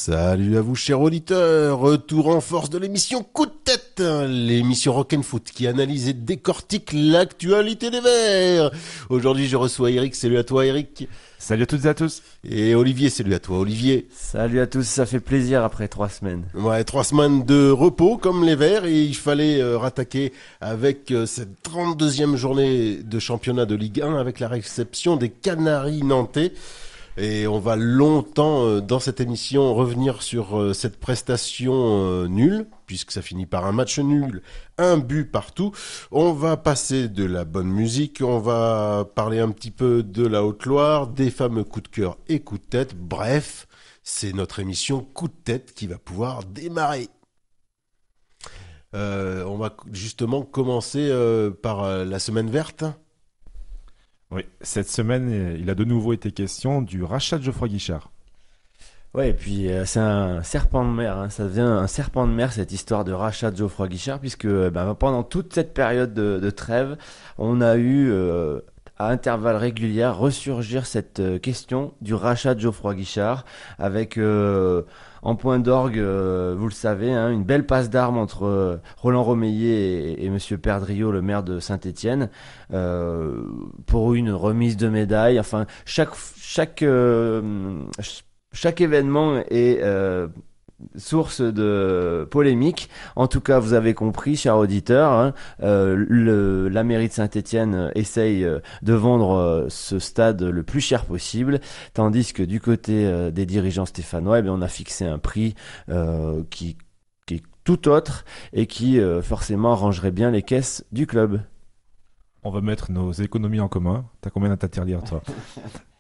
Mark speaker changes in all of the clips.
Speaker 1: Salut à vous chers auditeurs, retour en force de l'émission Coup de tête, l'émission Rock'n'Foot qui analyse et décortique l'actualité des Verts. Aujourd'hui je reçois Eric, salut à toi Eric.
Speaker 2: Salut à toutes et à tous.
Speaker 1: Et Olivier, salut à toi Olivier.
Speaker 3: Salut à tous, ça fait plaisir après 3 semaines.
Speaker 1: Ouais, 3 semaines de repos comme les Verts et il fallait rattaquer avec cette 32e journée de championnat de Ligue 1 avec la réception des Canaries nantais. Et on va longtemps dans cette émission revenir sur cette prestation nulle, puisque ça finit par un match nul, un but partout. On va passer de la bonne musique, on va parler un petit peu de la Haute-Loire, des fameux coups de cœur et coups de tête. Bref, c'est notre émission Coup de tête qui va pouvoir démarrer. On va justement commencer par la semaine verte.
Speaker 2: Oui, cette semaine, il a de nouveau été question du rachat de Geoffroy Guichard.
Speaker 3: Ouais, et puis c'est un serpent de mer, hein. Ça devient un serpent de mer cette histoire de rachat de Geoffroy Guichard, puisque pendant toute cette période de trêve, on a eu à intervalles réguliers ressurgir cette question du rachat de Geoffroy Guichard, avec en point d'orgue, vous le savez, hein, une belle passe d'armes entre Roland Romeillet et Monsieur Perdriau, le maire de Saint-Étienne, pour une remise de médaille. Enfin, chaque événement est source de polémique. En tout cas, vous avez compris, chers auditeurs, hein, la mairie de Saint-Étienne essaye de vendre ce stade le plus cher possible, tandis que du côté des dirigeants stéphanois, on a fixé un prix qui est tout autre et qui forcément arrangerait bien les caisses du club.
Speaker 2: On va mettre nos économies en commun. T'as combien à t'interdire, toi?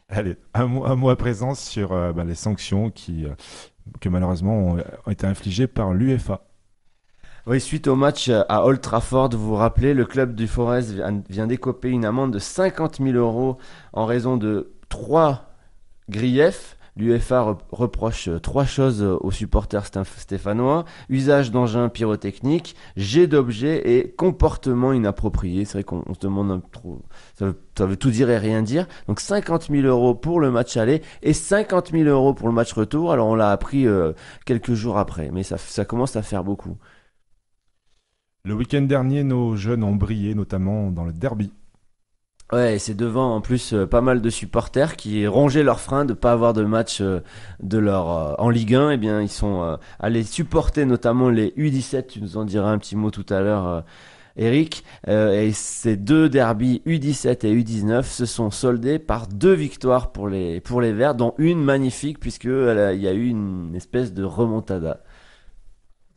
Speaker 2: Allez, un mot à présent sur les sanctions que malheureusement ont été infligées par l'UEFA.
Speaker 3: Oui, suite au match à Old Trafford, vous vous rappelez, le club du Forest vient d'écoper une amende de 50 000 € en raison de 3 griefs. L'UEFA reproche 3 choses aux supporters stéphanois: usage d'engins pyrotechniques, jet d'objets et comportement inapproprié. C'est vrai qu'on se demande trop, ça veut tout dire et rien dire. Donc 50 000 € pour le match aller et 50 000 € pour le match retour. Alors on l'a appris quelques jours après, mais ça commence à faire beaucoup.
Speaker 2: Le week-end dernier, nos jeunes ont brillé, notamment dans le derby.
Speaker 3: Ouais, et c'est devant en plus pas mal de supporters qui rongeaient leurs freins de pas avoir de match en Ligue 1. Eh bien, ils sont allés supporter notamment les U17. Tu nous en diras un petit mot tout à l'heure, Eric. Et ces deux derbys U17 et U19 se sont soldés par 2 victoires pour les Verts, dont une magnifique puisque il y a eu une espèce de remontada.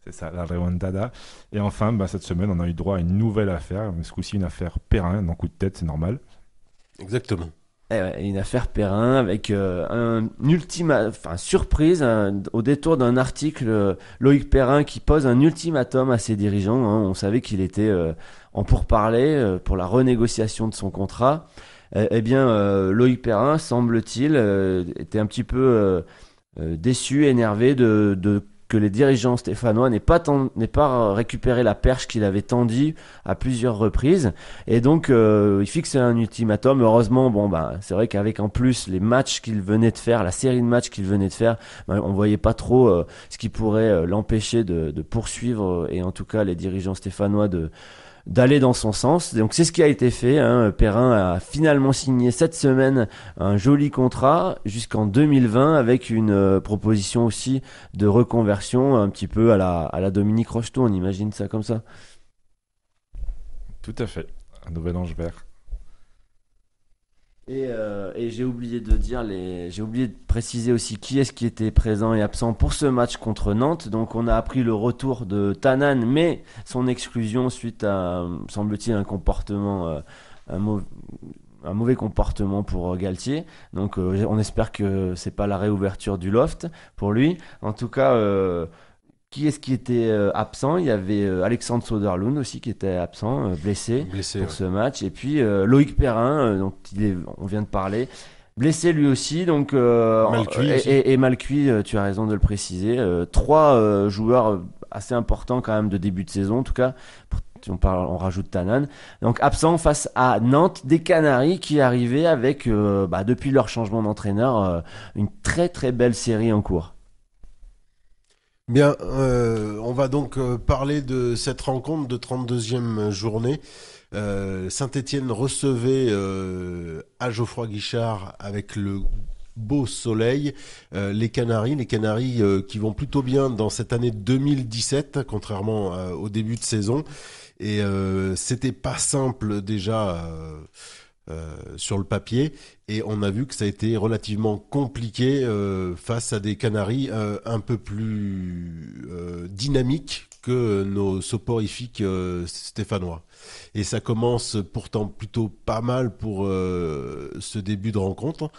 Speaker 2: C'est ça, la remontada. Et enfin, cette semaine, on a eu droit à une nouvelle affaire. Ce coup-ci, une affaire Perrin, dans coup de tête, c'est normal.
Speaker 1: Exactement.
Speaker 3: Une affaire Perrin avec surprise, au détour d'un article, Loïc Perrin qui pose un ultimatum à ses dirigeants. Hein. On savait qu'il était en pourparlers pour la renégociation de son contrat. Loïc Perrin, semble-t-il, était un petit peu déçu, énervé que les dirigeants stéphanois n'aient pas récupéré la perche qu'il avait tendue à plusieurs reprises. Et donc, il fixe un ultimatum. Heureusement, c'est vrai qu'avec en plus les matchs qu'il venait de faire, la série de matchs qu'il venait de faire, on voyait pas trop ce qui pourrait l'empêcher de poursuivre, et en tout cas les dirigeants stéphanois d'aller dans son sens. Donc c'est ce qui a été fait, hein. Perrin a finalement signé cette semaine un joli contrat jusqu'en 2020 avec une proposition aussi de reconversion un petit peu à la Dominique Rocheteau, on imagine ça comme ça.
Speaker 2: Tout à fait, un nouvel ange vert.
Speaker 3: Et j'ai oublié de préciser aussi qui est-ce qui était présent et absent pour ce match contre Nantes. Donc on a appris le retour de Tanan, mais son exclusion suite à, semble-t-il, un comportement, un mauvais comportement pour Galtier. Donc on espère que c'est pas la réouverture du loft pour lui. En tout cas, qui est-ce qui était absent? Il y avait Alexandre Soderlund aussi qui était absent, blessé pour ce match. Et puis Loïc Perrin, dont on vient de parler, blessé lui aussi. Donc,
Speaker 1: mal cuit aussi.
Speaker 3: Et mal cuit, tu as raison de le préciser. 3 joueurs assez importants quand même de début de saison, en tout cas. On rajoute Tanan. Donc absent face à Nantes, des Canaries qui arrivaient avec, depuis leur changement d'entraîneur, une très très belle série en cours.
Speaker 1: Bien, on va donc parler de cette rencontre de 32e journée. Saint-Étienne recevait à Geoffroy Guichard avec le beau soleil les Canaries qui vont plutôt bien dans cette année 2017, contrairement au début de saison. Et c'était pas simple déjà sur le papier, et on a vu que ça a été relativement compliqué face à des Canaries un peu plus dynamiques que nos soporifiques stéphanois. Et ça commence pourtant plutôt pas mal pour ce début de rencontre.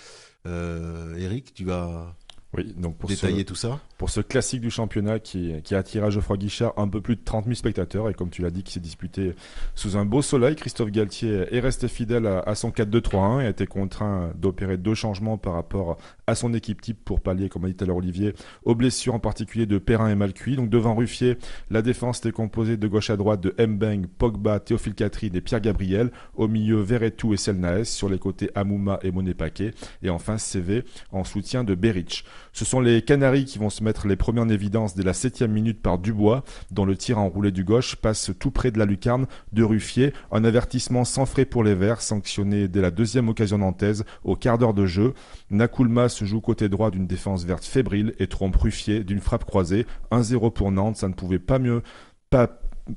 Speaker 1: Eric, tu vas
Speaker 2: Oui, donc
Speaker 1: détailler tout ça?
Speaker 2: pour ce classique du championnat qui a attiré à Geoffroy Guichard un peu plus de 30 000 spectateurs et comme tu l'as dit, qui s'est disputé sous un beau soleil, Christophe Galtier est resté fidèle à son 4-2-3-1 et a été contraint d'opérer 2 changements par rapport à son équipe type pour pallier, comme a dit tout à l'heure Olivier, aux blessures en particulier de Perrin et Malcuit. Donc devant Ruffier, la défense était composée de gauche à droite de Mbeng, Pogba, Théophile Catherine et Pierre Gabriel. Au milieu, Verretou et Selnaes. Sur les côtés, Amouma et Monet Paquet. Et enfin, CV en soutien de Beric. Ce sont les Canaries qui vont se mettre les premiers en évidence dès la 7e minute par Dubois, dont le tir enroulé du gauche passe tout près de la lucarne de Ruffier. Un avertissement sans frais pour les Verts, sanctionné dès la 2e occasion nantaise au quart d'heure de jeu. Nakoulma se joue côté droit d'une défense verte fébrile et trompe Ruffier d'une frappe croisée. 1-0 pour Nantes, ça ne pouvait pas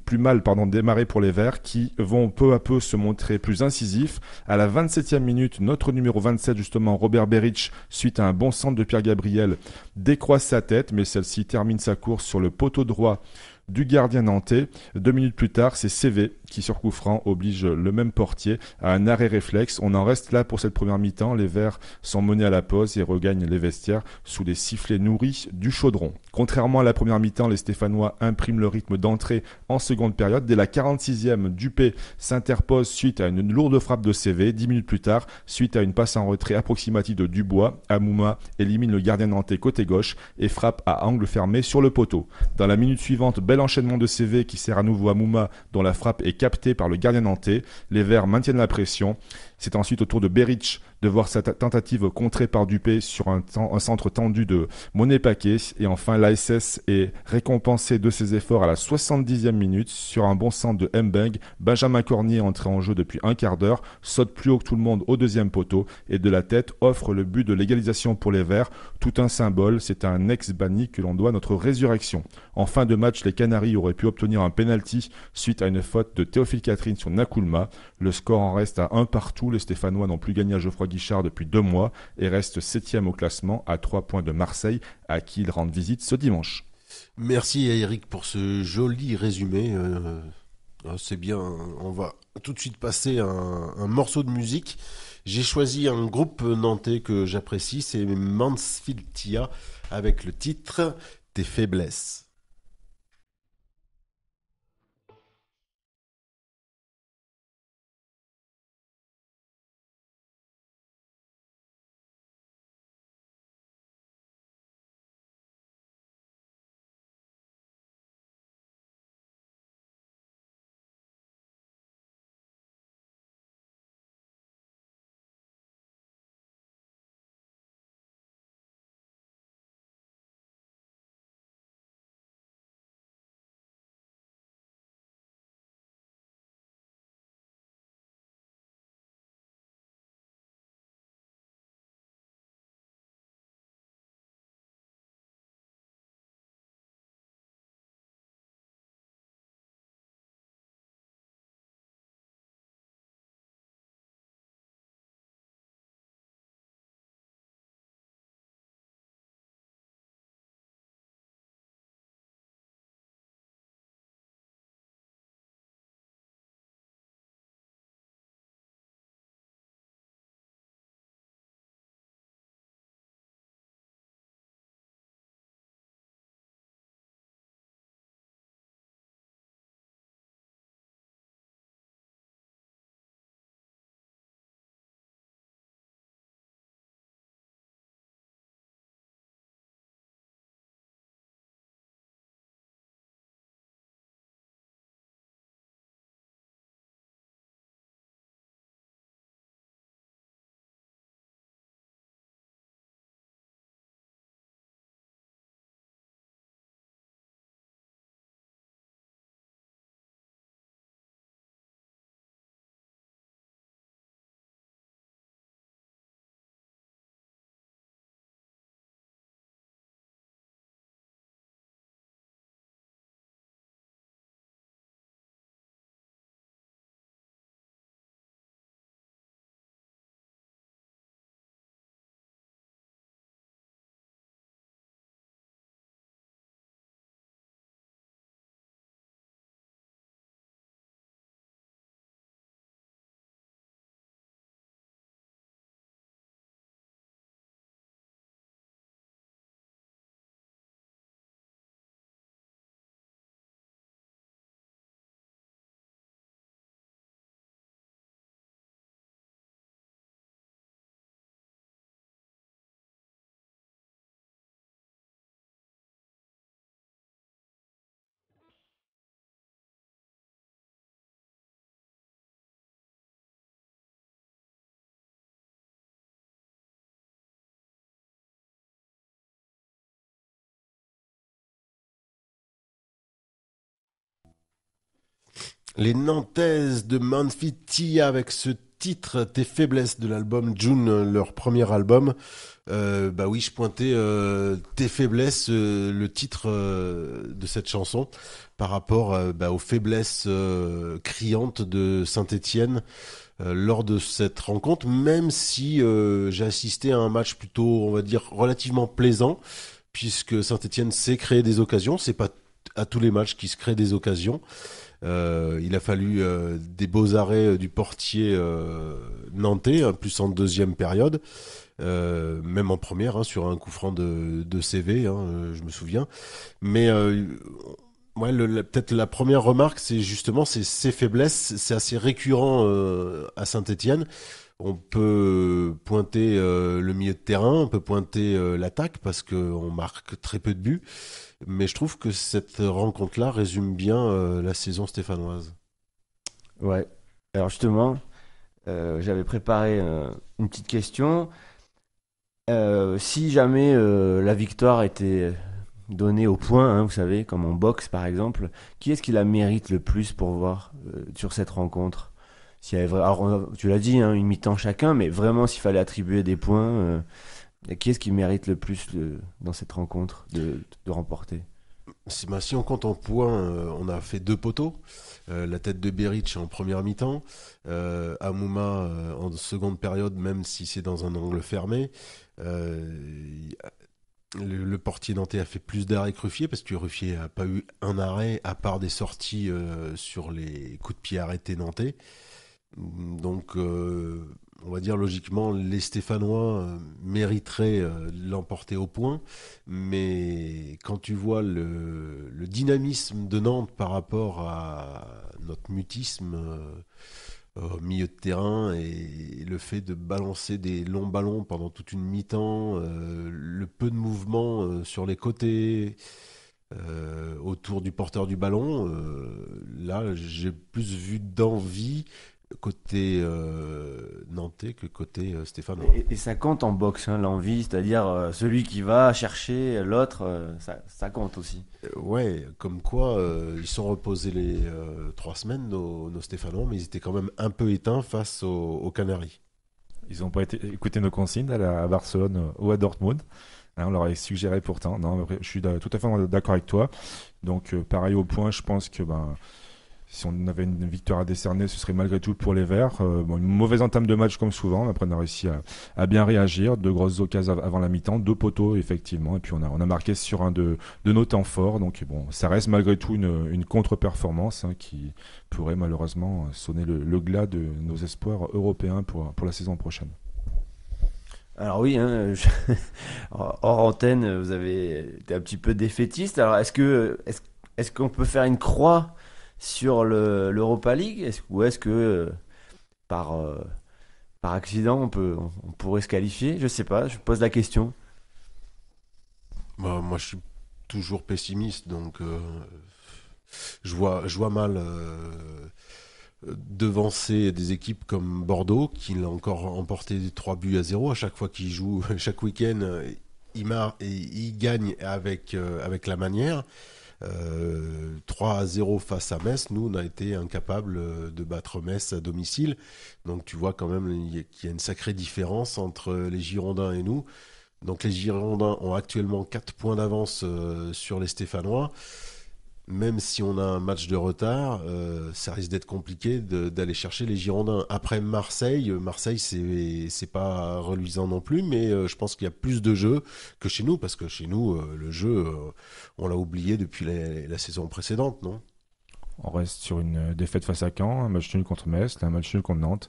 Speaker 2: plus mal démarrer pour les Verts qui vont peu à peu se montrer plus incisifs. À la 27e minute, notre numéro 27 justement, Robert Beric, suite à un bon centre de Pierre Gabriel, décroise sa tête, mais celle-ci termine sa course sur le poteau droit du gardien nantais. 2 minutes plus tard, c'est CV qui, sur coup franc, oblige le même portier à un arrêt réflexe. On en reste là pour cette première mi-temps. Les Verts sont menés à la pause et regagnent les vestiaires sous les sifflets nourris du chaudron. Contrairement à la première mi-temps, les Stéphanois impriment le rythme d'entrée en seconde période. Dès la 46e, Dupé s'interpose suite à une lourde frappe de CV. 10 minutes plus tard, suite à une passe en retrait approximative de Dubois, Amouma élimine le gardien nantais côté gauche et frappe à angle fermé sur le poteau. Dans la minute suivante, bel enchaînement de CV qui sert à nouveau Amouma, dont la frappe est captée par le gardien nantais. Les Verts maintiennent la pression. C'est ensuite au tour de Beric de voir sa tentative contrée par Dupé sur un centre tendu de Monet Paquet. Et enfin, l'ASS est récompensé de ses efforts à la 70e minute sur un bon centre de Mbeng. Benjamin Cornier, entré en jeu depuis un quart d'heure, saute plus haut que tout le monde au deuxième poteau et de la tête offre le but de l'égalisation pour les Verts. Tout un symbole, c'est un ex-banni que l'on doit à notre résurrection. En fin de match, les Canaries auraient pu obtenir un penalty suite à une faute de Théophile Catherine sur Nakoulma. Le score en reste à 1 partout. Les Stéphanois n'ont plus gagné à Geoffroy Guichard depuis 2 mois et restent 7e au classement à 3 points de Marseille, à qui ils rendent visite ce dimanche.
Speaker 1: Merci à Eric pour ce joli résumé. C'est bien, on va tout de suite passer un morceau de musique. J'ai choisi un groupe nantais que j'apprécie, c'est Mansfield Tia avec le titre Tes faiblesses. Les Nantaises de Manfitia avec ce titre, Tes faiblesses de l'album June, leur premier album. Bah oui, je pointais Tes faiblesses, le titre de cette chanson, par rapport aux faiblesses criantes de Saint-Étienne lors de cette rencontre, même si j'ai assisté à un match plutôt, on va dire, relativement plaisant, puisque Saint-Étienne sait créer des occasions. C'est pas à tous les matchs qui se créent des occasions. Il a fallu des beaux arrêts du portier nantais, plus en deuxième période, même en première, sur un coup franc de CV, je me souviens. Mais ouais, peut-être la première remarque, c'est justement ses faiblesses. C'est assez récurrent à Saint-Étienne. On peut pointer le milieu de terrain, on peut pointer l'attaque parce qu'on marque très peu de buts. Mais je trouve que cette rencontre-là résume bien la saison stéphanoise.
Speaker 3: Ouais. Alors justement, j'avais préparé une petite question. Si jamais la victoire était donnée au point, vous savez, comme en boxe par exemple, qui est-ce qui la mérite le plus pour voir sur cette rencontre? S'il y avait, alors, tu l'as dit, une mi-temps chacun, mais vraiment s'il fallait attribuer des points, qui est-ce qui mérite le plus dans cette rencontre de remporter?
Speaker 1: Si on compte en points, on a fait 2 poteaux. La tête de Beric en première mi-temps, Amouma en seconde période, même si c'est dans un angle fermé. Le portier nantais a fait plus d'arrêts que Ruffier, parce que Ruffier n'a pas eu un arrêt, à part des sorties sur les coups de pied arrêtés nantais. Donc, on va dire logiquement, les Stéphanois mériteraient de l'emporter au point. Mais quand tu vois le dynamisme de Nantes par rapport à notre mutisme au milieu de terrain et le fait de balancer des longs ballons pendant toute une mi-temps, le peu de mouvement sur les côtés, autour du porteur du ballon, là j'ai plus vu d'envie côté nantais que côté stéphanois.
Speaker 3: Et ça compte en boxe, l'envie, c'est-à-dire celui qui va chercher l'autre, ça compte aussi.
Speaker 1: Ouais, comme quoi ils sont reposés les 3 semaines, nos Stéphanois, mais ils étaient quand même un peu éteints face aux Canaries.
Speaker 2: Ils n'ont pas écouté nos consignes à Barcelone ou à Dortmund. On leur avait suggéré pourtant. Non, après, je suis tout à fait d'accord avec toi. Donc, pareil au point, je pense que si on avait une victoire à décerner, ce serait malgré tout pour les Verts. Une mauvaise entame de match comme souvent. Après, on a réussi à bien réagir. 2 grosses occasions avant la mi-temps, 2 poteaux effectivement. Et puis on a marqué sur un de nos temps forts. Donc bon, ça reste malgré tout une contre-performance qui pourrait malheureusement sonner le glas de nos espoirs européens pour la saison prochaine.
Speaker 3: Alors oui, hors antenne, vous avez été un petit peu défaitiste. Alors est-ce qu'on peut faire une croix sur l'Europa League, ou est-ce que par, par accident on pourrait se qualifier? Je sais pas, je pose la question.
Speaker 1: Moi, je suis toujours pessimiste, donc je vois mal devancer des équipes comme Bordeaux, qui l'a encore emporté 3 buts à 0 à chaque fois qu'il joue, chaque week-end, il gagne avec la manière. 3-0 face à Metz, nous on a été incapables de battre Metz à domicile. Donc tu vois quand même qu'il y a une sacrée différence entre les Girondins et nous. Donc les Girondins ont actuellement 4 points d'avance sur les Stéphanois. Même si on a un match de retard, ça risque d'être compliqué d'aller chercher les Girondins. Après Marseille, c'est pas reluisant non plus, mais je pense qu'il y a plus de jeux que chez nous, parce que chez nous, le jeu, on l'a oublié depuis la saison précédente, non?
Speaker 2: On reste sur une défaite face à Caen, un match nul contre Metz, un match nul contre Nantes.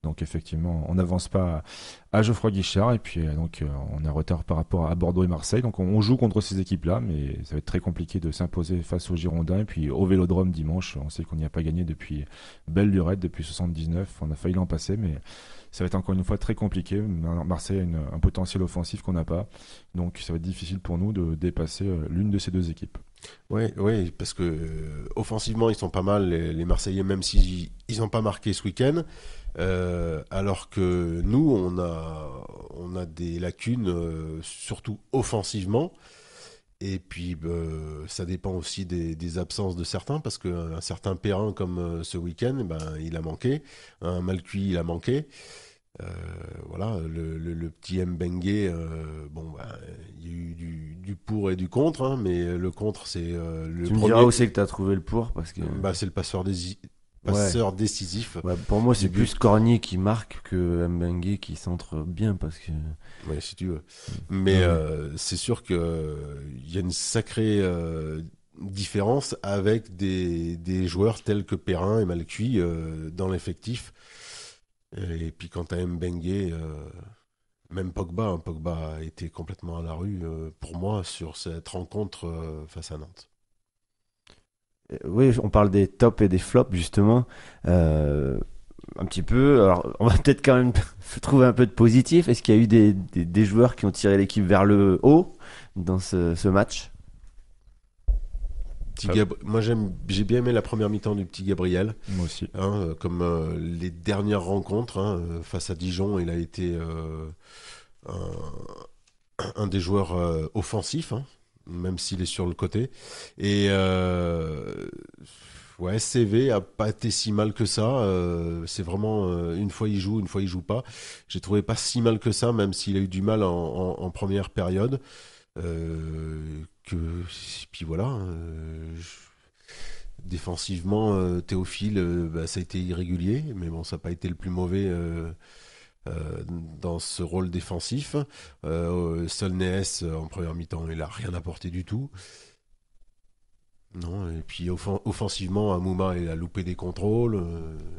Speaker 2: Donc effectivement, on n'avance pas à Geoffroy Guichard, et puis on est en retard par rapport à Bordeaux et Marseille. Donc on joue contre ces équipes-là, mais ça va être très compliqué de s'imposer face aux Girondins. Et puis au Vélodrome dimanche, on sait qu'on n'y a pas gagné depuis belle lurette, depuis 79. On a failli l'an passer, mais ça va être encore une fois très compliqué. Marseille a un potentiel offensif qu'on n'a pas, donc ça va être difficile pour nous de dépasser l'une de ces 2 équipes.
Speaker 1: Oui, parce que offensivement, ils sont pas mal, les Marseillais, même s'ils n'ont pas marqué ce week-end. Alors que nous, on a des lacunes, surtout offensivement. Et puis, ça dépend aussi des absences de certains, parce qu'un certain Perrin, comme ce week-end, il a manqué. Un Malcuit, il a manqué. Euh, voilà, le petit Mbengue, il y a eu du pour et du contre, hein, mais le contre, c'est le
Speaker 3: Tu me
Speaker 1: premier.
Speaker 3: diras où c'est que tu as trouvé le pour, parce que
Speaker 1: C'est le
Speaker 3: ouais.
Speaker 1: passeur décisif.
Speaker 3: Ouais, pour moi, c'est
Speaker 1: du but.
Speaker 3: plus Cornier qui marque que Mbengue qui centre bien, parce que
Speaker 1: Ouais, si tu veux. Mais
Speaker 3: Ouais.
Speaker 1: c'est sûr que il y a une sacrée différence avec des joueurs tels que Perrin et Malcuit dans l'effectif. Et puis quand t'as Mbengue, même Pogba, hein, Pogba a été complètement à la rue pour moi sur cette rencontre face à Nantes.
Speaker 3: Oui, on parle des tops et des flops, justement. Un petit peu. Alors, on va peut-être quand même trouver un peu de positif. Est-ce qu'il y a eu des joueurs qui ont tiré l'équipe vers le haut dans ce match?
Speaker 1: Moi j'ai bien aimé la première mi-temps du petit Gabriel.
Speaker 2: Moi aussi.
Speaker 1: Hein, comme les dernières rencontres hein, face à Dijon, il a été un des joueurs offensifs, hein, même s'il est sur le côté. Et ouais, CV a pas été si mal que ça. C'est vraiment une fois il joue, une fois il joue pas. J'ai trouvé pas si mal que ça, même s'il a eu du mal en première période. Que puis voilà. Défensivement, Théophile, ça a été irrégulier, mais bon, ça n'a pas été le plus mauvais dans ce rôle défensif. Solnès, en première mi-temps, il n'a rien apporté du tout. Non, et puis offensivement, Amouma, il a loupé des contrôles,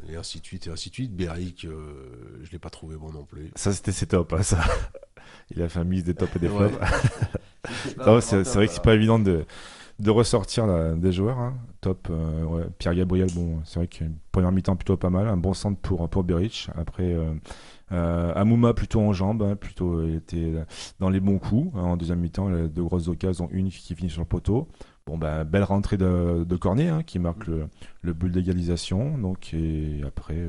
Speaker 1: et ainsi de suite, et ainsi de suite. Beric, je ne l'ai pas trouvé bon non plus.
Speaker 2: Ça, c'était ses tops, hein, ça. Il a fait un mix des tops et des
Speaker 1: Ouais.
Speaker 2: flops. Non, c'est vrai que c'est pas évident de ressortir là, des joueurs. Hein. Top, ouais. Pierre Gabriel, bon, c'est vrai qu'une première mi-temps plutôt pas mal. Un bon centre pour Beric. Après, Amouma plutôt en jambes, hein, plutôt, il était dans les bons coups. Hein, en deuxième mi-temps, il a deux grosses occasions, une qui finit sur le poteau. Bon, belle rentrée de Cornet hein, qui marque le but d'égalisation. Donc, et après,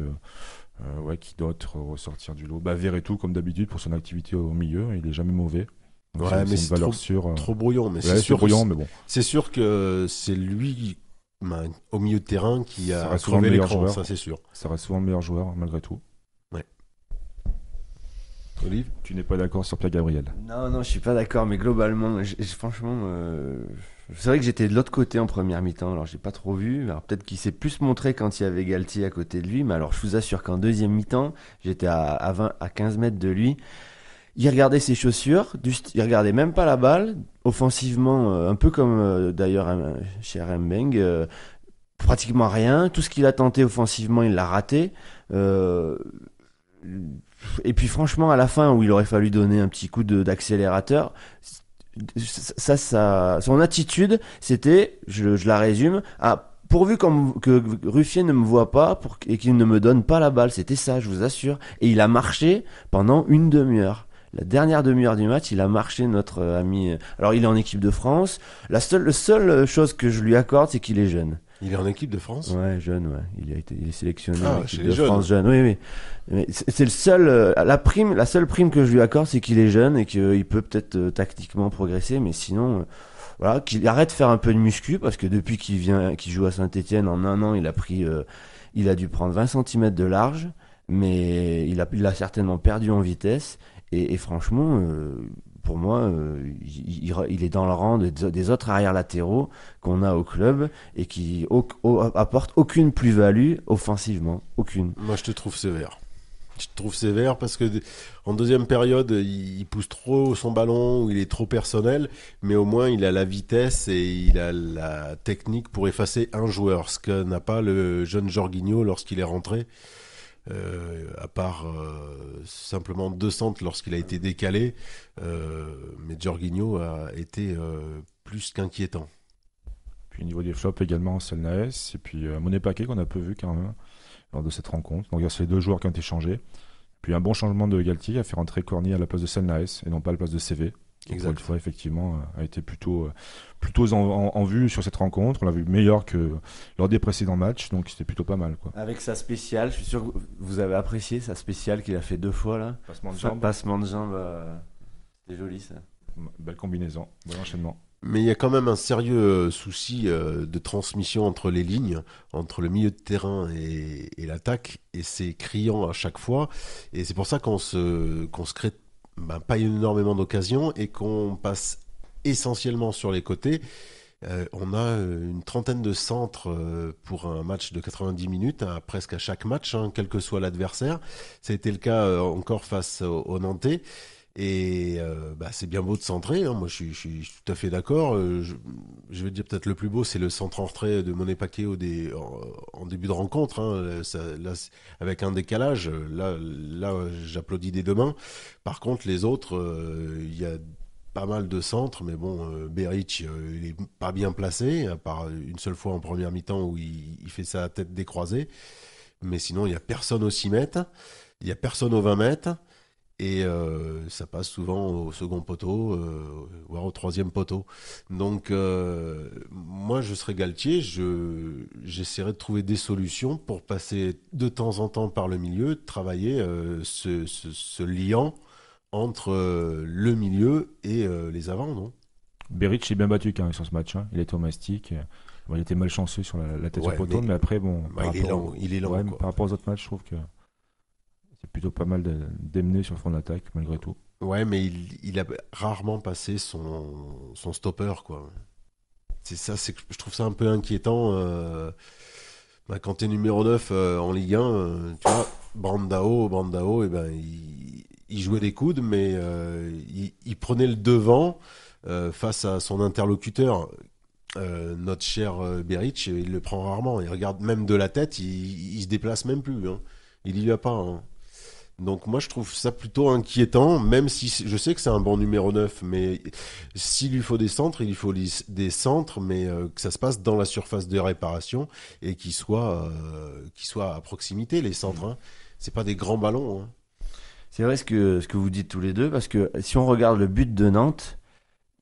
Speaker 2: ouais, qui d'autre ressortir du lot Verretou, comme d'habitude, pour son activité au milieu, il est jamais mauvais. Donc,
Speaker 1: Ouais, mais
Speaker 2: une
Speaker 1: c'est
Speaker 2: valeur
Speaker 1: trop,
Speaker 2: sûre.
Speaker 1: trop brouillon. Mais
Speaker 2: Ouais,
Speaker 1: c'est
Speaker 2: c'est
Speaker 1: sûr,
Speaker 2: brouillon, mais bon.
Speaker 1: c'est sûr que c'est lui, au milieu de terrain, qui
Speaker 2: Ça
Speaker 1: a
Speaker 2: reste souvent le
Speaker 1: crevé
Speaker 2: meilleur
Speaker 1: l'écran,
Speaker 2: joueur.
Speaker 1: ça c'est sûr.
Speaker 2: Ça reste souvent le meilleur joueur, malgré tout.
Speaker 1: Ouais. Olive?
Speaker 2: Tu n'es pas d'accord sur Pierre Gabriel?
Speaker 3: Non, je suis pas d'accord, mais globalement, franchement, c'est vrai que j'étais de l'autre côté en première mi-temps, alors j'ai pas trop vu. Alors peut-être qu'il s'est plus montré quand il y avait Galtier à côté de lui, mais alors je vous assure qu'en deuxième mi-temps, j'étais à 20, à 15 mètres de lui. Il regardait ses chaussures, il regardait même pas la balle. Offensivement, un peu comme d'ailleurs chez Rembeng, pratiquement rien. Tout ce qu'il a tenté offensivement, il l'a raté. Et puis franchement, à la fin, où il aurait fallu donner un petit coup d'accélérateur, son attitude, c'était, je la résume, pourvu que Ruffier ne me voit pas et qu'il ne me donne pas la balle. C'était ça, je vous assure. Et il a marché pendant une demi-heure. La dernière demi-heure du match, il a marché, notre ami. Alors, il est en équipe de France. Le seule chose que je lui accorde, c'est qu'il est jeune.
Speaker 1: Il est en équipe de France?
Speaker 3: Ouais, jeune, ouais. Il est sélectionné en
Speaker 1: chez
Speaker 3: équipe
Speaker 1: les
Speaker 3: de
Speaker 1: jeunes.
Speaker 3: France jeune. Oui, oui. Mais c'est le seul, la seule prime que je lui accorde, c'est qu'il est jeune et qu'il peut peut-être tactiquement progresser. Mais sinon, voilà, qu'il arrête de faire un peu de muscu, parce que depuis qu'il joue à Saint-Etienne, en un an, il a dû prendre 20 cm de large, mais il a certainement perdu en vitesse. Et franchement, pour moi, il est dans le rang des autres arrières latéraux qu'on a au club et qui apportent aucune plus-value offensivement. Aucune.
Speaker 1: Moi, je te trouve sévère. Je te trouve sévère parce que en deuxième période, il pousse trop son ballon, il est trop personnel, mais au moins il a la vitesse et il a la technique pour effacer un joueur, ce que n'a pas le jeune Jorginho lorsqu'il est rentré. À part simplement deux centres lorsqu'il a été décalé, mais Jorginho a été plus qu'inquiétant.
Speaker 2: Puis au niveau des flops également, Selnaes et puis Monet Paquet qu'on a peu vu quand même lors de cette rencontre. Donc c'est les deux joueurs qui ont été changés. Puis un bon changement de Galtier a fait rentrer Corny à la place de Selnaes et non pas à la place de CV. Exact. Une fois, effectivement, a été plutôt en vue sur cette rencontre. On l'a vu meilleur que lors des précédents matchs, donc c'était plutôt pas mal, quoi.
Speaker 3: Avec sa spéciale, je suis sûr que vous avez apprécié sa spéciale qu'il a fait 2 fois là.
Speaker 2: Passement de jambes.
Speaker 3: Passement de jambes, c'était joli ça.
Speaker 2: Belle combinaison, bon enchaînement.
Speaker 1: Mais il y a quand même un sérieux souci de transmission entre les lignes, entre le milieu de terrain et l'attaque, et c'est criant à chaque fois. Et c'est pour ça qu'on se crée pas énormément d'occasions et qu'on passe essentiellement sur les côtés. On a une trentaine de centres pour un match de 90 minutes, presque à chaque match, hein, quel que soit l'adversaire. Ça a été le cas encore face aux Nantais. Et c'est bien beau de centrer, hein. Moi je suis tout à fait d'accord. Je vais dire peut-être le plus beau, c'est le centre en retrait de Monet Paquet en début de rencontre, hein. Avec un décalage. Là, j'applaudis des deux mains. Par contre, les autres, il y a pas mal de centres, mais bon, Beric, il est pas bien placé, à part une seule fois en première mi-temps où il fait sa tête décroisée. Mais sinon, il y a personne au 6 mètres, il y a personne au 20 mètres. Et ça passe souvent au second poteau, voire au troisième poteau. Donc, moi, je serais Galtier, j'essaierais de trouver des solutions pour passer de temps en temps par le milieu, travailler ce liant entre le milieu et les avants, non?
Speaker 2: Beric est bien battu quand même sur ce match, hein. Il était au mastic. Bon, il était malchanceux sur la tête
Speaker 1: Ouais,
Speaker 2: du poteau, mais après, bon,
Speaker 1: il est lent,
Speaker 2: ouais,
Speaker 1: quoi.
Speaker 2: par rapport aux autres matchs, je trouve que c'est plutôt pas mal d'emmener sur le front d'attaque, malgré tout.
Speaker 1: Ouais, mais il a rarement passé son stopper, quoi. C'est ça, je trouve ça un peu inquiétant. Quand t'es numéro 9 en Ligue 1, tu vois, Brandao, il jouait des coudes, mais il prenait le devant face à son interlocuteur. Notre cher Beric, il le prend rarement. Il regarde même de la tête, il se déplace même plus, hein. Il y va pas, hein. Donc moi je trouve ça plutôt inquiétant, même si je sais que c'est un bon numéro 9, mais s'il lui faut des centres, il lui faut des centres, mais que ça se passe dans la surface de réparation et qu'il soit à proximité, les centres, hein. C'est pas des grands ballons, hein.
Speaker 3: C'est vrai ce que vous dites tous les deux, parce que si on regarde le but de Nantes,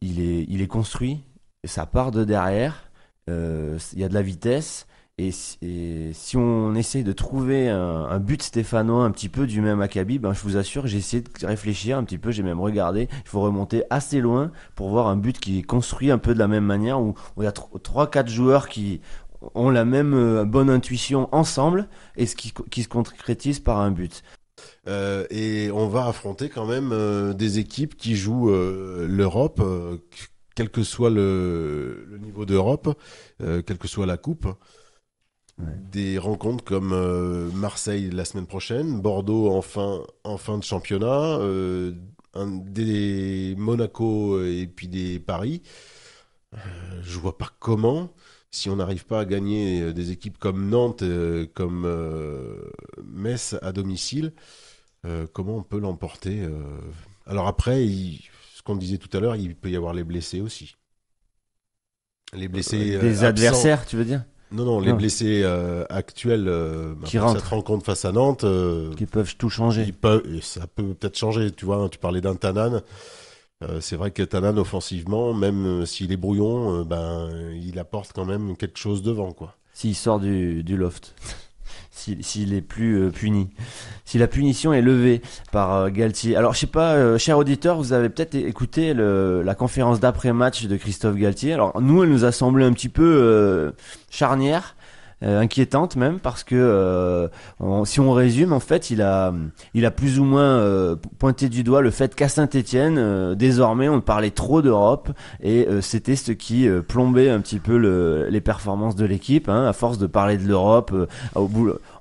Speaker 3: il est construit, ça part de derrière, il y a de la vitesse. Et si on essaye de trouver un but stéphanois un petit peu du même acabit, je vous assure, j'ai essayé de réfléchir un petit peu, j'ai même regardé. Il faut remonter assez loin pour voir un but qui est construit un peu de la même manière, où il y a 3-4 joueurs qui ont la même bonne intuition ensemble, et qui se concrétise par un but.
Speaker 1: Et on va affronter quand même des équipes qui jouent l'Europe, quel que soit le niveau d'Europe, quelle que soit la coupe. Ouais. Des rencontres comme Marseille la semaine prochaine, Bordeaux en fin de championnat, des Monaco et puis des Paris. Je vois pas comment, si on n'arrive pas à gagner des équipes comme Nantes, comme Metz à domicile, comment on peut l'emporter. Alors après, ce qu'on disait tout à l'heure, il peut y avoir les blessés aussi. Les blessés
Speaker 3: des adversaires, tu veux dire?
Speaker 1: Non, les blessés actuels
Speaker 3: qui
Speaker 1: pour cette rencontre face à Nantes,
Speaker 3: qui peuvent tout changer.
Speaker 1: Et ça peut peut-être changer. Tu vois, tu parlais d'un Tanan. C'est vrai que Tanan offensivement, même s'il est brouillon, il apporte quand même quelque chose devant, quoi.
Speaker 3: S'il sort du loft. S'il est plus puni, si la punition est levée par Galtier. Alors je sais pas, cher auditeur, vous avez peut-être écouté la conférence d'après-match de Christophe Galtier. Alors nous, elle nous a semblé un petit peu charnière, inquiétante même, parce que si on résume, en fait, il a plus ou moins pointé du doigt le fait qu'à Saint-Étienne, désormais, on parlait trop d'Europe, et c'était ce qui plombait un petit peu les performances de l'équipe, hein, à force de parler de l'Europe.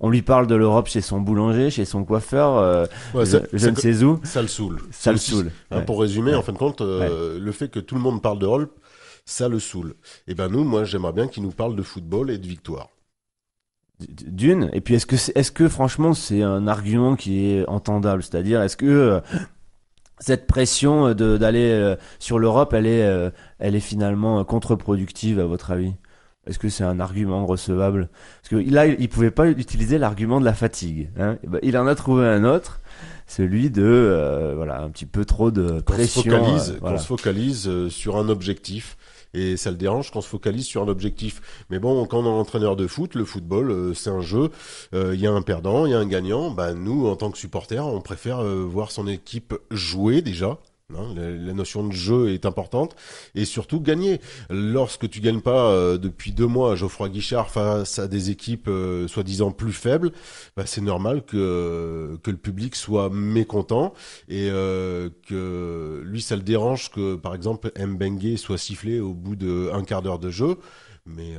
Speaker 3: On lui parle de l'Europe chez son boulanger, chez son coiffeur, je ne sais où.
Speaker 1: Ça le saoule.
Speaker 3: Ça le saoule.
Speaker 1: Hein,
Speaker 3: ouais.
Speaker 1: Pour résumer,
Speaker 3: ouais.
Speaker 1: en fin de compte, le fait que tout le monde parle d'Europe, ça le saoule. Et moi, j'aimerais bien qu'il nous parle de football et de victoire.
Speaker 3: D'une, et puis est-ce que franchement c'est un argument qui est entendable, c'est-à-dire est-ce que cette pression d'aller sur l'Europe, elle est finalement contre-productive à votre avis? Est-ce que c'est un argument recevable? Parce que là, il pouvait pas utiliser l'argument de la fatigue, hein. Il en a trouvé un autre, celui de un petit peu trop de pression.
Speaker 1: Qu'on se focalise sur un objectif. Et ça le dérange qu'on se focalise sur un objectif. Mais bon, quand on est entraîneur de foot, le football, c'est un jeu. Il y a un perdant, il y a un gagnant. Nous, en tant que supporters, on préfère voir son équipe jouer déjà, La notion de jeu est importante et surtout gagner. Lorsque tu gagnes pas depuis 2 mois Geoffroy Guichard face à des équipes soi-disant plus faibles, bah, c'est normal que le public soit mécontent et que lui ça le dérange que par exemple Mbengue soit sifflé au bout d'un quart d'heure de jeu. Mais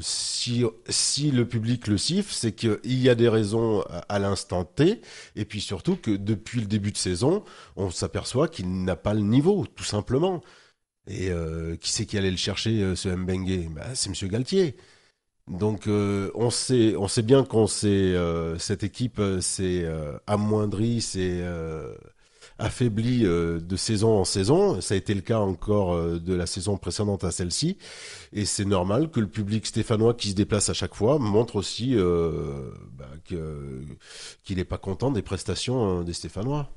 Speaker 1: si le public le siffle, c'est qu'il y a des raisons à l'instant T, et puis surtout que depuis le début de saison, on s'aperçoit qu'il n'a pas le niveau, tout simplement. Et qui c'est qui allait le chercher, ce Mbengue? Bah, c'est Monsieur Galtier. Donc on sait bien cette équipe s'est amoindrie, s'est affaibli de saison en saison. Ça a été le cas encore de la saison précédente à celle-ci. Et c'est normal que le public stéphanois qui se déplace à chaque fois montre aussi qu'il n'est pas content des prestations des Stéphanois.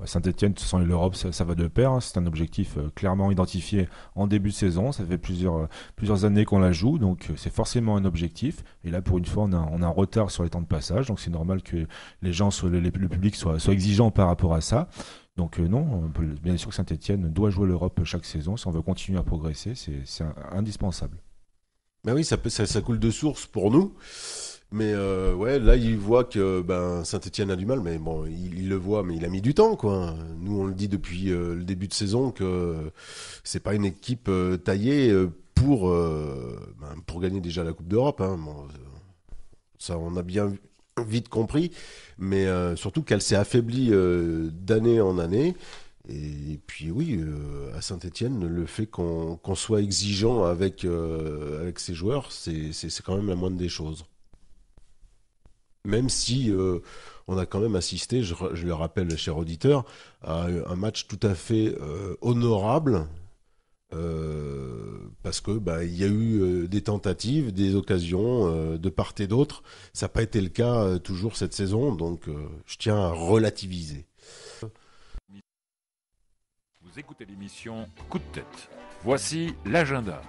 Speaker 2: Saint-Etienne, de toute façon, et l'Europe, ça va de pair, hein. C'est un objectif clairement identifié en début de saison. Ça fait plusieurs années qu'on la joue, donc c'est forcément un objectif. Et là, pour une fois, on a un retard sur les temps de passage, donc c'est normal que les gens, le public soit exigeant par rapport à ça. Donc non, bien sûr que Saint-Etienne doit jouer l'Europe chaque saison. Si on veut continuer à progresser, c'est indispensable.
Speaker 1: Ben oui, ça coule de source pour nous. Mais ouais, là, il voit que Saint-Etienne a du mal, mais bon, il le voit, mais il a mis du temps, quoi. Nous, on le dit depuis le début de saison que c'est pas une équipe taillée pour gagner déjà la Coupe d'Europe. Hein. Bon, ça, on a bien vite compris, mais surtout qu'elle s'est affaiblie d'année en année. Et puis oui, à Saint-Etienne, le fait qu'on soit exigeant avec ses joueurs, c'est quand même la moindre des choses. Même si on a quand même assisté, je le rappelle, cher auditeur, à un match tout à fait honorable, parce que il y a eu des tentatives, des occasions de part et d'autre. Ça n'a pas été le cas toujours cette saison, donc je tiens à relativiser.
Speaker 4: Vous écoutez l'émission Coup de tête. Voici l'agenda.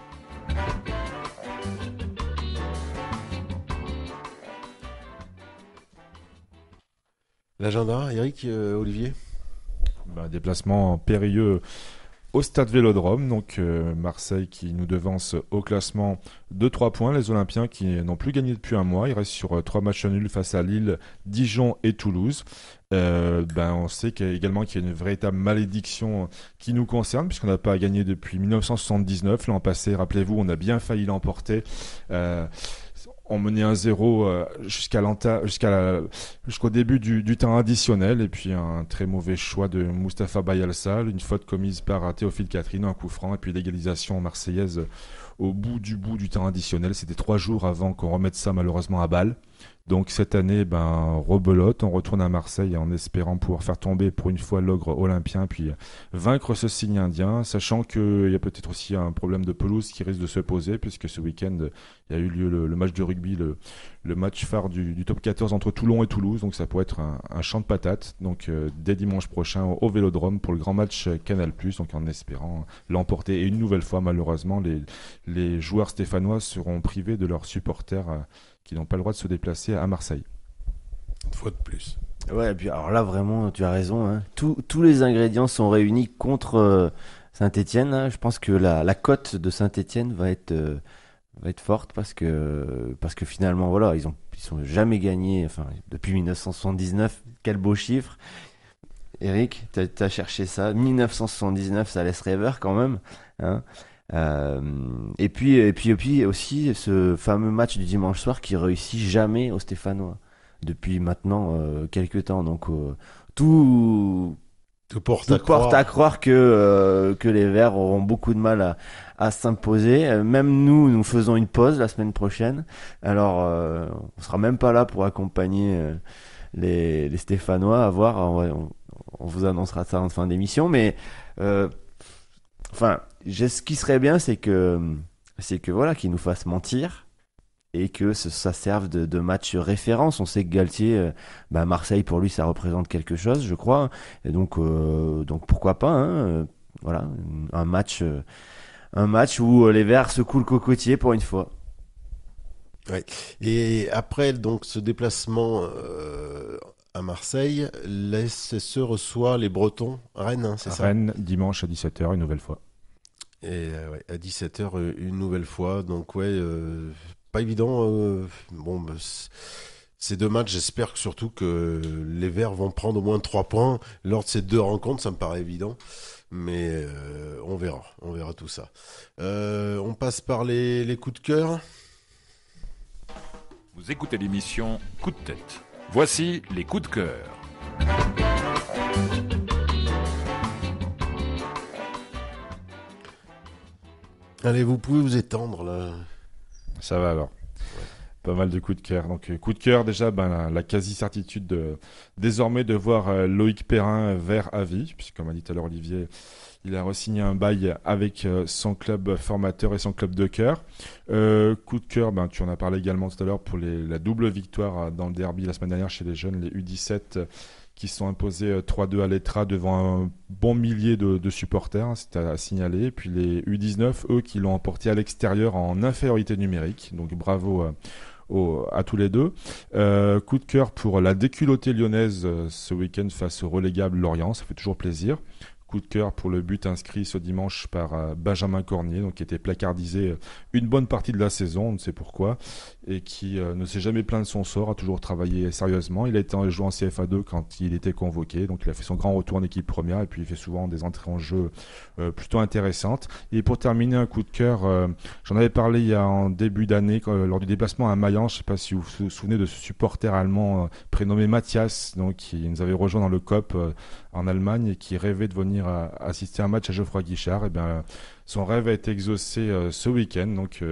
Speaker 1: L'agenda, Eric, Olivier?
Speaker 2: Déplacement périlleux au stade Vélodrome, donc Marseille qui nous devance au classement de 3 points, les Olympiens qui n'ont plus gagné depuis un mois, ils restent sur 3 matchs nuls face à Lille, Dijon et Toulouse. On sait également qu'il y a une véritable malédiction qui nous concerne puisqu'on n'a pas gagné depuis 1979, l'an passé, rappelez-vous, on a bien failli l'emporter. On menait 1-0 jusqu'au début du temps additionnel et puis un très mauvais choix de Mustapha Bayalsa, une faute commise par Théophile Catherine, un coup franc et puis l'égalisation marseillaise au bout du temps additionnel. C'était 3 jours avant qu'on remette ça malheureusement à balle. Donc cette année, rebelote, on retourne à Marseille en espérant pouvoir faire tomber pour une fois l'ogre olympien, puis vaincre ce signe indien, sachant qu'il y a peut-être aussi un problème de pelouse qui risque de se poser, puisque ce week-end, il y a eu lieu le match de rugby, le match phare du top 14 entre Toulon et Toulouse, donc ça pourrait être un champ de patates, donc dès dimanche prochain au Vélodrome pour le grand match Canal+, donc en espérant l'emporter. Et une nouvelle fois, malheureusement, les joueurs stéphanois seront privés de leurs supporters qui n'ont pas le droit de se déplacer à Marseille.
Speaker 1: Une fois de plus.
Speaker 3: Ouais, et puis alors là, vraiment, tu as raison. Hein. Tous les ingrédients sont réunis contre Saint-Etienne. Hein. Je pense que la cote de Saint-Etienne va être forte parce que finalement, voilà, ils sont jamais gagnés. Enfin, depuis 1979, quel beau chiffre. Eric, t'as cherché ça. 1979, ça laisse rêveur quand même. Hein. Et puis aussi ce fameux match du dimanche soir qui réussit jamais aux Stéphanois depuis maintenant quelques temps. Donc tout porte à croire que les Verts auront beaucoup de mal à s'imposer. Même nous faisons une pause la semaine prochaine. Alors on sera même pas là pour accompagner les Stéphanois. À voir, on vous annoncera ça en fin d'émission. Mais ce qui serait bien, c'est que voilà, qu'ils nous fassent mentir et que ça serve de match référence. On sait que Galtier, Marseille pour lui, ça représente quelque chose, je crois. Et donc pourquoi pas, hein, voilà, un match où les Verts secouent le cocotier pour une fois.
Speaker 1: Ouais. Et après donc ce déplacement à Marseille. L'SSE reçoit les Bretons. Rennes, hein, c'est ça?
Speaker 2: Rennes, dimanche à 17h, une nouvelle fois.
Speaker 1: Et à 17h, une nouvelle fois. Donc, pas évident. Bon, ces 2 matchs, j'espère que surtout que les Verts vont prendre au moins 3 points lors de ces 2 rencontres. Ça me paraît évident. Mais on verra tout ça. On passe par les coups de cœur.
Speaker 4: Vous écoutez l'émission Coup de tête. Voici les coups de cœur.
Speaker 1: Allez, vous pouvez vous étendre là.
Speaker 2: Ça va alors. Pas mal de coups de cœur. Donc, coup de cœur, déjà, la quasi-certitude désormais de voir Loïc Perrin vert à vie, puisque, comme a dit tout à l'heure Olivier, il a re-signé un bail avec son club formateur et son club de cœur. Coup de cœur, tu en as parlé également tout à l'heure pour la double victoire dans le derby la semaine dernière chez les jeunes, les U17 qui se sont imposés 3-2 à l'Etra devant un bon millier de supporters, hein, c'était à signaler. Et puis les U19, eux, qui l'ont emporté à l'extérieur en infériorité numérique. Donc bravo à tous les deux. Coup de cœur pour la déculottée lyonnaise ce week-end face au relégable Lorient, ça fait toujours plaisir. Coup de cœur pour le but inscrit ce dimanche par Benjamin Cornier, donc qui était placardisé une bonne partie de la saison, on ne sait pourquoi, et qui ne s'est jamais plaint de son sort, a toujours travaillé sérieusement. Il a été joué en CFA2 quand il était convoqué, donc il a fait son grand retour en équipe première, et puis il fait souvent des entrées en jeu plutôt intéressantes. Et pour terminer, un coup de cœur, j'en avais parlé en début d'année, lors du déplacement à Mayence, je ne sais pas si vous vous souvenez de ce supporter allemand prénommé Mathias, donc, qui nous avait rejoint dans le COP en Allemagne et qui rêvait de venir assister à un match à Geoffroy Guichard. Et bien, son rêve a été exaucé ce week-end. Donc,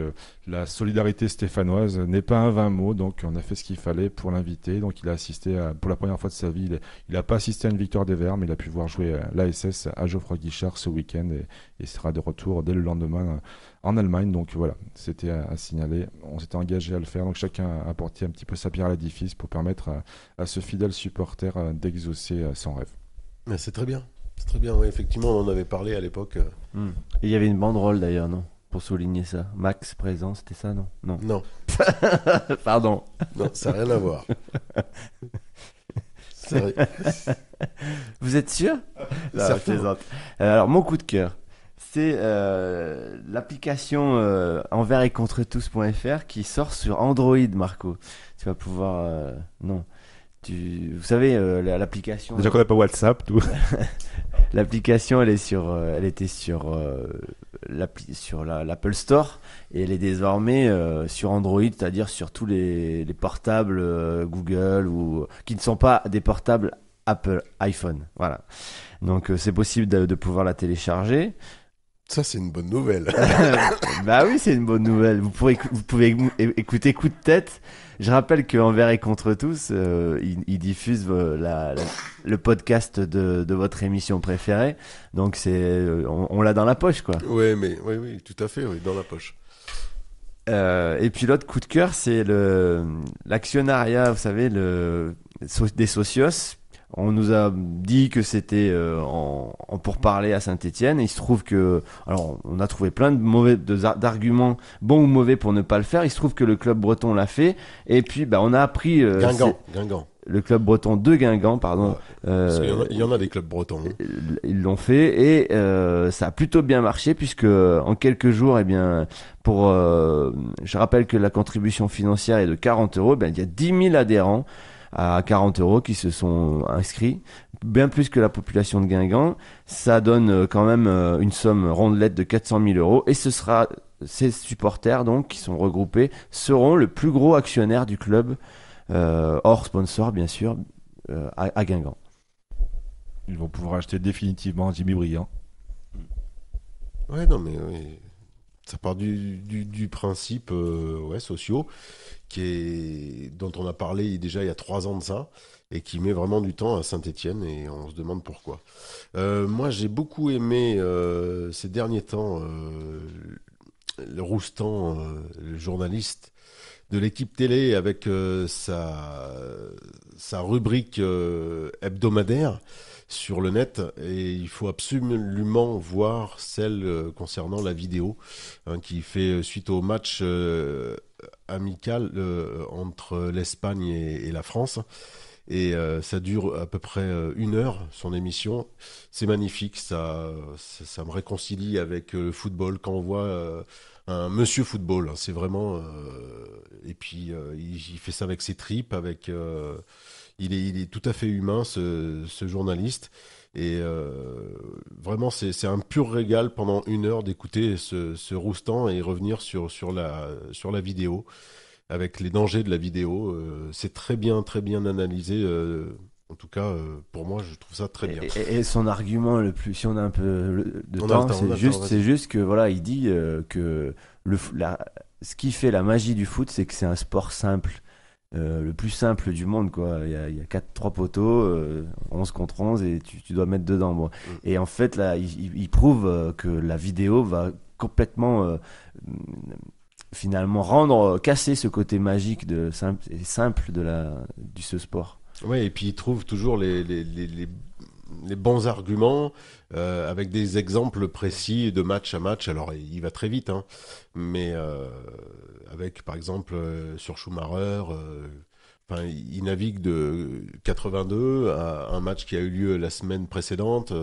Speaker 2: la solidarité stéphanoise n'est pas un vain mot. Donc, on a fait ce qu'il fallait pour l'inviter. Donc, il a assisté pour la première fois de sa vie. Il n'a pas assisté à une victoire des Verts, mais il a pu voir jouer l'ASS à Geoffroy Guichard ce week-end et sera de retour dès le lendemain en Allemagne. Donc, voilà, c'était à signaler. On s'était engagé à le faire. Donc, chacun a apporté un petit peu sa pierre à l'édifice pour permettre à ce fidèle supporter d'exaucer son rêve.
Speaker 1: Mais c'est très bien. C'est très bien, oui, effectivement, on en avait parlé à l'époque.
Speaker 3: Et il y avait une banderole d'ailleurs, non? Pour souligner ça. Max présent, c'était ça, non?
Speaker 1: Non,
Speaker 3: Pardon.
Speaker 1: non, ça n'a rien à voir. C'est vrai.
Speaker 3: Vous êtes sûr? Non,
Speaker 1: Certain.
Speaker 3: je plaisante. Alors, mon coup de cœur, c'est l'application envers et contre tous.fr qui sort sur Android, Marco. Tu vas pouvoir... non. Vous savez, l'application...
Speaker 2: Déjà qu'on n'a pas WhatsApp, tout.
Speaker 3: L'application, elle était sur l'Apple Store et elle est désormais sur Android, c'est-à-dire sur tous les portables Google ou qui ne sont pas des portables Apple iPhone. Voilà. Donc c'est possible de pouvoir la télécharger.
Speaker 1: Ça, c'est une bonne nouvelle.
Speaker 3: Bah oui, c'est une bonne nouvelle. Vous pouvez écouter Coup de tête. Je rappelle qu'Envers et contre tous, il diffuse le podcast de votre émission préférée. Donc on l'a dans la poche, quoi.
Speaker 1: Oui, tout à fait, oui, dans la poche.
Speaker 3: Et puis l'autre coup de cœur, c'est l'actionnariat, vous savez, des socios. On nous a dit que c'était en pourparlers à Saint-Étienne. Il se trouve que, alors, on a trouvé plein d'arguments bons ou mauvais pour ne pas le faire. Il se trouve que le club breton l'a fait. Et puis, on a appris.
Speaker 1: Guingamp.
Speaker 3: Le club breton de Guingamp, pardon.
Speaker 1: Ouais, parce qu'il y en a des clubs bretons. Hein.
Speaker 3: Ils l'ont fait et ça a plutôt bien marché puisque en quelques jours, je rappelle que la contribution financière est de 40 €. Il y a 10 000 adhérents à 40 € qui se sont inscrits, bien plus que la population de Guingamp. Ça donne quand même une somme rondelette de 400 000 €, et ces supporters donc qui sont regroupés seront le plus gros actionnaire du club, hors sponsor bien sûr, à Guingamp.
Speaker 2: Ils vont pouvoir acheter définitivement Jimmy Briand.
Speaker 1: Ouais, non, mais oui. Ça part du principe sociaux dont on a parlé déjà il y a 3 ans de ça et qui met vraiment du temps à Saint-Étienne et on se demande pourquoi. Moi, j'ai beaucoup aimé ces derniers temps le Roustan, le journaliste de l'équipe télé avec sa rubrique hebdomadaire sur le net, et il faut absolument voir celle concernant la vidéo qui fait suite au match amical entre l'Espagne et la France. Et ça dure à peu près 1 heure, son émission. C'est magnifique, ça me réconcilie avec le football quand on voit un monsieur football. Hein, c'est vraiment... et puis il fait ça avec ses tripes, il est tout à fait humain, ce journaliste. Et vraiment, c'est un pur régal pendant 1 heure d'écouter ce Roustan et revenir sur la vidéo, avec les dangers de la vidéo. C'est très bien analysé. En tout cas, pour moi, je trouve ça très bien.
Speaker 3: Et son argument le plus, si on a un peu de
Speaker 1: On a
Speaker 3: temps,
Speaker 1: le temps, on a le temps,
Speaker 3: c'est
Speaker 1: vas-y.
Speaker 3: juste que voilà, il dit que ce qui fait la magie du foot, c'est que c'est un sport simple. Le plus simple du monde, quoi. Il y a 3 poteaux, 11 contre 11 et tu dois mettre dedans. Bon.
Speaker 1: Mm.
Speaker 3: Et en fait, là, il prouve que la vidéo va complètement finalement casser ce côté magique simple de ce sport.
Speaker 1: Ouais, et puis il trouve toujours les bons arguments avec des exemples précis de match à match. Alors il va très vite, hein, mais avec par exemple sur Schumacher, enfin, il navigue de 82 à un match qui a eu lieu la semaine précédente.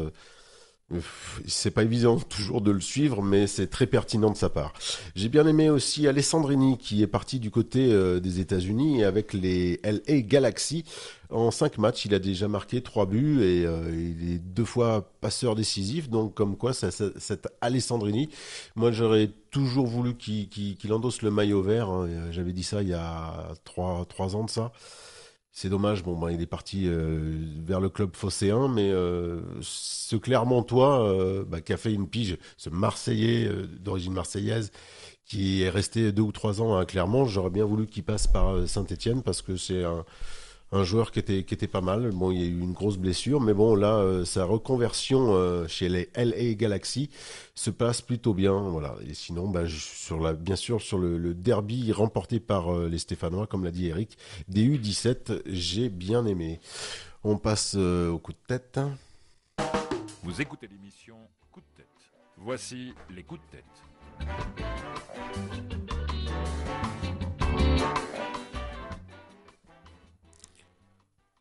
Speaker 1: C'est pas évident toujours de le suivre, mais c'est très pertinent de sa part. J'ai bien aimé aussi Alessandrini qui est parti du côté des États-Unis et avec les LA Galaxy. En 5 matchs, il a déjà marqué 3 buts et il est 2 fois passeur décisif. Donc comme quoi, cet Alessandrini, moi j'aurais toujours voulu qu'il endosse le maillot vert. Hein. J'avais dit ça il y a 3 ans de ça. C'est dommage, bon, ben, il est parti vers le club phocéen, mais ce Clermontois qui a fait une pige, ce Marseillais d'origine marseillaise, qui est resté 2 ou 3 ans à Clermont, j'aurais bien voulu qu'il passe par Saint-Étienne parce que c'est un joueur qui était pas mal. Bon, il y a eu une grosse blessure, mais bon, là, sa reconversion chez les LA Galaxy se passe plutôt bien. Voilà. Et sinon, bien sûr, sur le derby remporté par les Stéphanois, comme l'a dit Eric, des U17, j'ai bien aimé. On passe au coup de tête.
Speaker 4: Vous écoutez l'émission Coup de tête. Voici les coups de tête.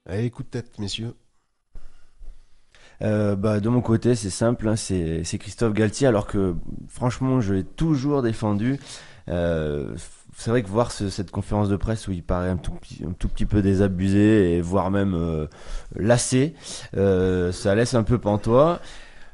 Speaker 1: Allez, coup de tête, messieurs.
Speaker 3: De mon côté, c'est simple, hein, c'est Christophe Galtier, alors que franchement, je l'ai toujours défendu. C'est vrai que voir cette conférence de presse où il paraît un tout petit peu désabusé et voire même lassé, ça laisse un peu pantois.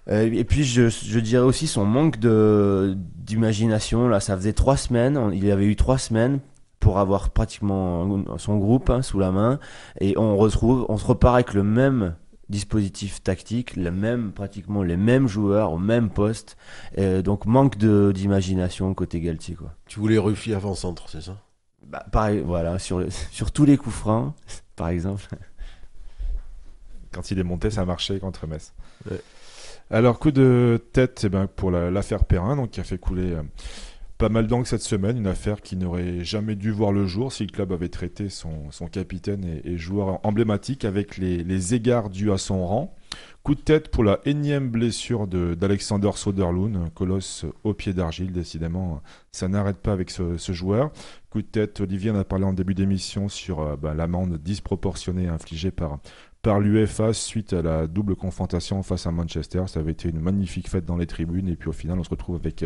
Speaker 3: Et puis je dirais aussi son manque d'imagination. Là, ça faisait 3 semaines, il avait eu 3 semaines pour avoir pratiquement son groupe sous la main, et on se repart avec le même dispositif tactique, pratiquement les mêmes joueurs au même poste, donc manque d'imagination côté Galtier, quoi.
Speaker 1: Tu voulais Rufy avant-centre, c'est ça?
Speaker 3: Pareil, voilà, sur tous les coups francs, par exemple.
Speaker 2: Quand il est monté, ça a marché contre Metz.
Speaker 1: Ouais.
Speaker 2: Alors, coup de tête pour l'affaire Perrin, donc, qui a fait couler pas mal d'encre cette semaine. Une affaire qui n'aurait jamais dû voir le jour si le club avait traité son capitaine et joueur emblématique avec les égards dus à son rang. Coup de tête pour la énième blessure d'Alexander Soderlund, colosse au pied d'argile. Décidément, ça n'arrête pas avec ce joueur. Coup de tête, Olivier en a parlé en début d'émission sur l'amende disproportionnée infligée par l'UEFA suite à la double confrontation face à Manchester. Ça avait été une magnifique fête dans les tribunes et puis au final on se retrouve avec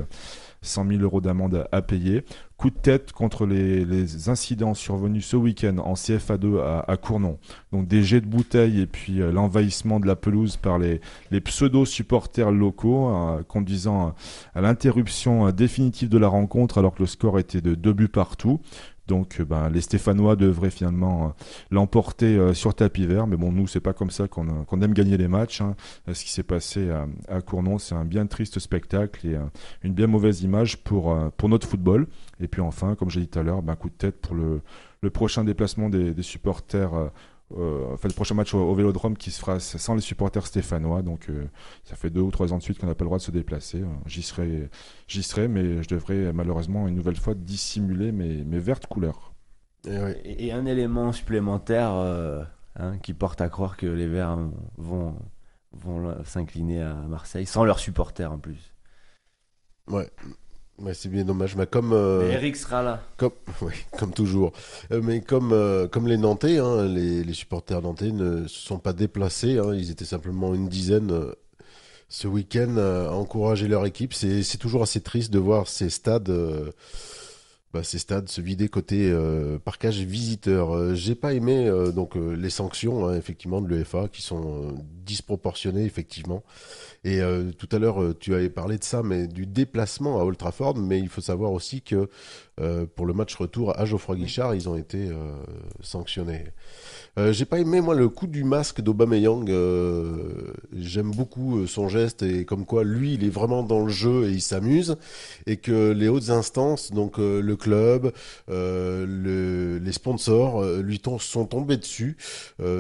Speaker 2: 100 000 € d'amende à payer. Coup de tête contre les incidents survenus ce week-end en CFA2 à Cournon. Donc des jets de bouteilles et puis l'envahissement de la pelouse par les pseudo-supporters locaux, conduisant à l'interruption définitive de la rencontre alors que le score était de 2 buts partout. Donc les Stéphanois devraient finalement l'emporter sur tapis vert. Mais bon, nous, c'est pas comme ça qu'on aime gagner les matchs. Hein. Ce qui s'est passé à Cournon, c'est un bien triste spectacle et une bien mauvaise image pour notre football. Et puis enfin, comme j'ai dit tout à l'heure, coup de tête pour le prochain déplacement des supporters. Le prochain match au Vélodrome qui se fera sans les supporters stéphanois. Donc ça fait 2 ou 3 ans de suite qu'on n'a pas le droit de se déplacer. J'y serai, mais je devrais malheureusement une nouvelle fois dissimuler mes vertes couleurs.
Speaker 3: Et un élément supplémentaire qui porte à croire que les Verts vont s'incliner à Marseille sans leurs supporters en plus.
Speaker 1: Ouais. Ouais, c'est bien dommage, mais
Speaker 3: Mais Eric sera là.
Speaker 1: comme, oui, comme toujours. Mais comme les Nantais, hein, les supporters nantais ne se sont pas déplacés, hein, ils étaient simplement une dizaine ce week-end à encourager leur équipe. C'est toujours assez triste de voir ces stades se vider côté parquage visiteur. J'ai pas aimé donc les sanctions effectivement de l'UEFA qui sont disproportionnées effectivement. Et tout à l'heure, tu avais parlé de ça, mais du déplacement à Old Trafford. Mais il faut savoir aussi que pour le match retour à Geoffroy Guichard, ils ont été sanctionnés. J'ai pas aimé moi le coup du masque d'Aubameyang. J'aime beaucoup son geste et comme quoi lui, il est vraiment dans le jeu et il s'amuse. Et que les hautes instances, donc le club, les sponsors, sont tombés dessus.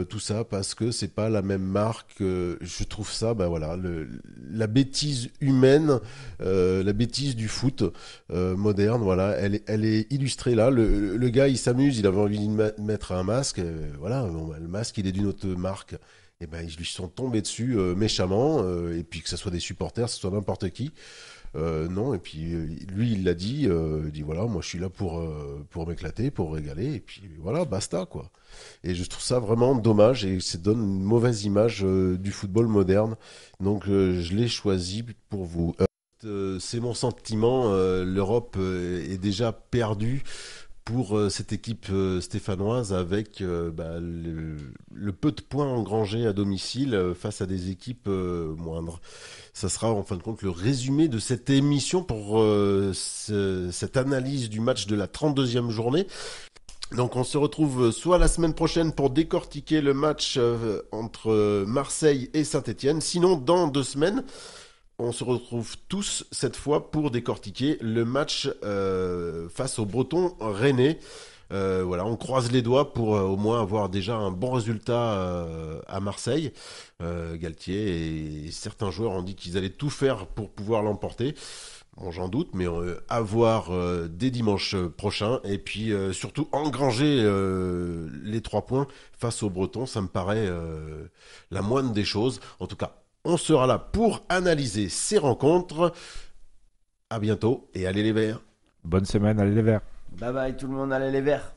Speaker 1: Tout ça parce que c'est pas la même marque. Je trouve ça, ben voilà, la bêtise humaine, la bêtise du foot moderne. Voilà, elle est illustrée là. Le gars, il s'amuse, il avait envie de mettre un masque. Voilà, bon, bah, le masque, il est d'une autre marque. Et ben, ils lui sont tombés dessus méchamment. Et puis que ce soit des supporters, que ce soit n'importe qui. Non, et puis lui, il l'a dit. Il dit voilà, moi, je suis là pour m'éclater, pour régaler. Et puis voilà, basta quoi. Et je trouve ça vraiment dommage et ça donne une mauvaise image du football moderne. Donc je l'ai choisi pour vous. C'est mon sentiment. L'Europe est déjà perdue pour cette équipe stéphanoise avec le peu de points engrangés à domicile face à des équipes moindres. Ça sera en fin de compte le résumé de cette émission pour cette analyse du match de la 32e journée. Donc on se retrouve soit la semaine prochaine pour décortiquer le match entre Marseille et Saint-Étienne, sinon dans 2 semaines. On se retrouve tous cette fois pour décortiquer le match face aux Bretons rennais. Voilà, on croise les doigts pour au moins avoir déjà un bon résultat à Marseille. Galtier et certains joueurs ont dit qu'ils allaient tout faire pour pouvoir l'emporter. Bon, j'en doute, mais à voir dès dimanche prochain. Et puis surtout engranger les 3 points face aux Bretons, ça me paraît la moindre des choses. En tout cas, on sera là pour analyser ces rencontres. À bientôt et allez les Verts.
Speaker 2: Bonne semaine, allez les Verts.
Speaker 3: Bye bye tout le monde, allez les Verts.